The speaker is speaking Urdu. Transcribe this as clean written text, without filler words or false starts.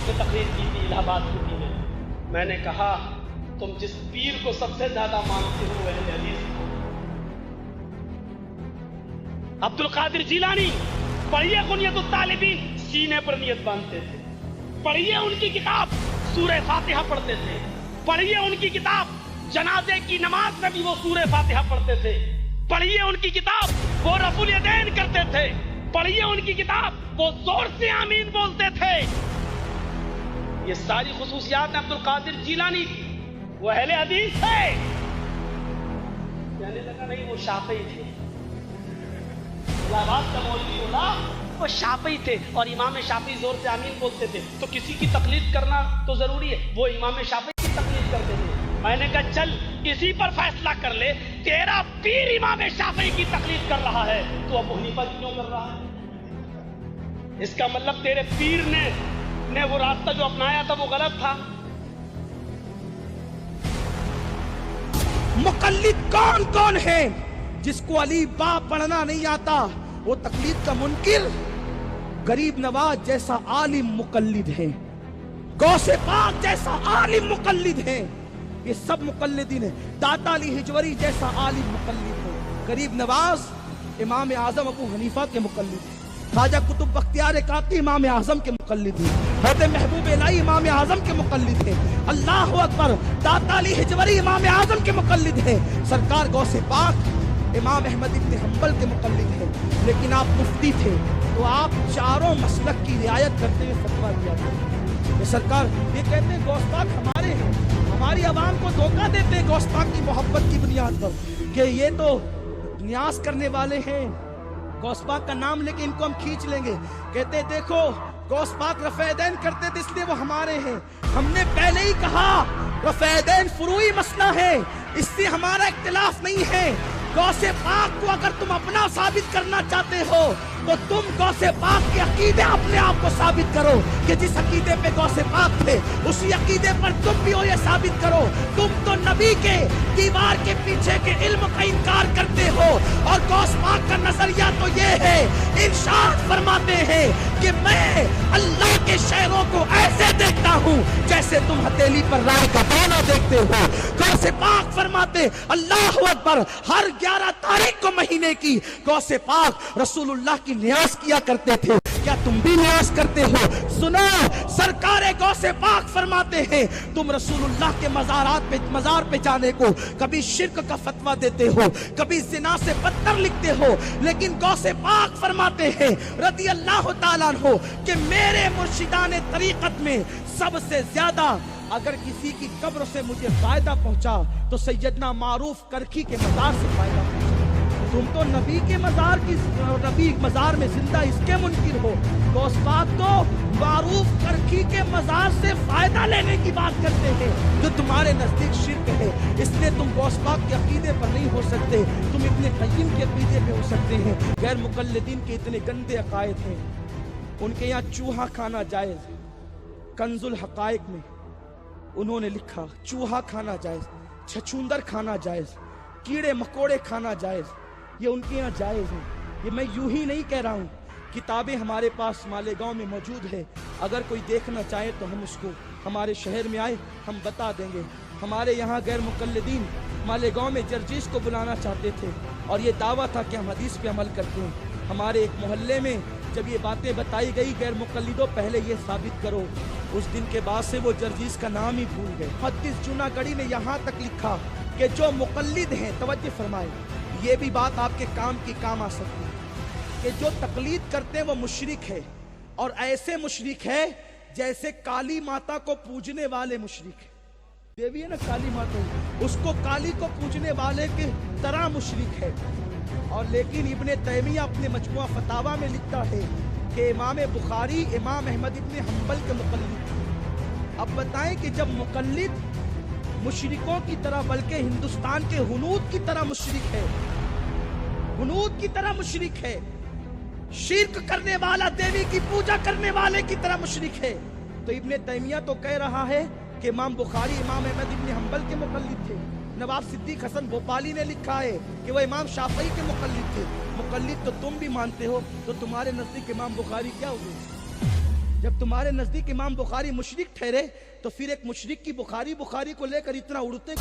میں تقریر کی تھی الہ آباد کی میں. میں نے کہا تم جس پیر کو سب سے زیادہ مانتے ہو وہ اہل حدیث کو. عبد القادر جیلانی پڑھیے غنیت الطالبین، سینے پر نیت باندھتے تھے. پڑھیے ان کی کتاب، سورہ فاتحہ پڑھتے تھے. پڑھیے ان کی کتاب، جنازے کی نماز میں بھی وہ سورہ فاتحہ پڑھتے تھے. پڑھیے ان کی کتاب، وہ رفع الیدین کرتے تھے. پڑھیے ان کی کتاب، وہ زور سے آمین بولتے تھے. یہ ساری خصوصیات ہیں عبد القادر جیلانی کی. وہ اہل حدیث تھے. کہنے لگا نہیں وہ شافعی تھے. الہ آباد کا مولوی بولا وہ شافعی تھے اور امام شافعی زور سے آمین بولتے تھے، تو کسی کی تقلید کرنا تو ضروری ہے. وہ امام شافعی کی تقلید کرتے تھے. میں نے کہا چل اسی پر فیصلہ کر لے، تیرا پیر امام شافعی کی تقلید کر رہا ہے تو ابو حنیفہ کی کیوں کر رہا ہے؟ اس کا مطلب تیرے پیر نے وہ راستہ جو اپنایا تھا وہ غلط تھا. مقلد کون کون ہے؟ جس کو علی با پڑھنا نہیں آتا وہ تقلید کا منکر. غریب نواز جیسا عالم مقلد ہے، غوث پاک جیسا عالم مقلد ہے. یہ سب مقلدین ہیں. داتا علی حجوری جیسا عالم مقلد ہے. غریب نواز امام اعظم ابو حنیفہ کے مقلد ہیں. خواجہ قطب بختیار کاکی امام اعظم کے مقلد ہیں. حضرت محبوب الہی امام اعظم کے مقلد ہیں. اللہ اکبر. داتا علی حجوری امام اعظم کے مقلد ہیں. سرکار غوث پاک امام احمد ابن حنبل کے مقلد ہیں. لیکن آپ مفتی تھے تو آپ چاروں مسلک کی رعایت کرتے ہوئے فتویٰ دیا تھا. یہ سرکار یہ کہتے ہیں غوث پاک ہمارے ہیں. ہماری عوام کو دھوکہ دیتے ہیں غوث پاک کی محبت کی بنیاد پر کہ یہ تو نیاز کرنے والے ہیں، غوث پاک کا نام لے کے ان کو ہم کھینچ لیں گے. کہتے دیکھو غوث پاک رفع دین کرتے تھے اس لیے وہ ہمارے ہیں. ہم نے پہلے ہی کہا رفع دین فروعی مسئلہ ہے، اس سے ہمارا اختلاف نہیں ہے. غوث پاک کو اگر تم اپنا ثابت کرنا چاہتے ہو تو تم غوث پاک کے عقیدے اپنے آپ کو ثابت کرو کہ جس عقیدے پہ غوث پاک تھے اسی عقیدے پر تم بھی ہو، یہ ثابت کرو. تم تو نبی کے دیوار کے پیچھے کے علم کا انکار کرتے ہو اور غوث پاک کا نظریہ تو یہ ہے، ارشاد فرماتے ہیں کہ میں اللہ کے شہروں کو ایسے دیکھتا ہوں جیسے تم ہتھیلی پر رائے کا دانہ دیکھتے ہو. غوث پاک فرماتے اللہ اکبر ہر 11 تاریخ کو مہینے کی غوث پاک رسول اللہ کی نیاز کیا کرتے تھے. کیا تم بھی نیاز کرتے ہو؟ سنو سرکار غوث پاک فرماتے ہیں تم رسول اللہ کے مزار پہ جانے کو کبھی شرک کا فتویٰ دیتے ہو، کبھی زنا سے بدتر لکھتے ہو، لیکن غوث پاک فرماتے ہیں رضی اللہ تعالیٰ عنہ کہ میرے مرشدان طریقت میں سب سے زیادہ اگر کسی کی قبر سے مجھے فائدہ پہنچا تو سیدنا معروف کرکی کے مزار سے فائدہ پہنچا. تم تو نبی کے مزار میں زندہ اس کے منکر ہو. غوث پاک تو معروف کرکی کے مزار سے فائدہ لینے کی بات کرتے ہیں جو تمہارے نزدیک شرک ہے. اس لیے تم غوث پاک کے عقیدے پر نہیں ہو سکتے، تم ابن قیم کے عقیدے پہ ہو سکتے ہیں. غیر مقلدین کے اتنے گندے عقائد ہیں. ان کے یہاں چوہا کھانا جائز. کنز الحقائق میں انہوں نے لکھا چوہا کھانا جائز، چھچوندر کھانا جائز، کیڑے مکوڑے کھانا جائز. یہ ان کے یہاں جائز ہے. یہ میں یوں ہی نہیں کہہ رہا ہوں، کتابیں ہمارے پاس مالیگاؤں میں موجود ہے. اگر کوئی دیکھنا چاہے تو ہم اس کو ہمارے شہر میں آئے ہم بتا دیں گے. ہمارے یہاں غیر مقلدین مالیگاؤں میں جرجیس کو بلانا چاہتے تھے اور یہ دعویٰ تھا کہ ہم حدیث پہ عمل کرتے ہیں. ہمارے ایک محلے میں جب یہ باتیں بتائی گئی غیر مقلدوں پہلے یہ ثابت کرو، اس دن کے بعد سے وہ جرجیس کا نام ہی بھول گئے. محدث جوناگڑھی نے یہاں تک لکھا کہ جو مقلد ہیں، توجہ فرمائے یہ بھی بات آپ کے کام کی کام آ سکتی ہے، کہ جو تقلید کرتے ہیں وہ مشرک ہے اور ایسے مشرک ہے جیسے کالی ماتا کو پوجنے والے مشرک ہے. دیوی ہے نا کالی ماتا، اس کو کالی کو پوجنے والے کے طرح مشرک ہے. اور لیکن ابن تیمیہ اپنے مجموعہ فتاویٰ میں لکھتا ہے کہ امام بخاری امام احمد ابن حنبل کے مقلد. اب بتائیں کہ جب مقلد مشرکوں کی طرح بلکہ ہندوستان کے ہنود کی طرح مشرک ہے، ہنود کی طرح مشرک ہے، شرک کرنے والا دیوی کی پوجا کرنے والے کی طرح مشرک ہے، تو ابن تیمیہ تو کہہ رہا ہے کہ امام بخاری امام احمد ابن حنبل کے مقلد تھے. نواب صدیق حسن بھوپالی نے لکھا ہے کہ وہ امام شافعی کے مقلد تھے. مقلد تو تم بھی مانتے ہو، تو تمہارے نزدیک امام بخاری کیا ہوئے؟ جب تمہارے نزدیک امام بخاری مشرک ٹھہرے تو پھر ایک مشرک کی بخاری کو لے کر اتنا اڑتے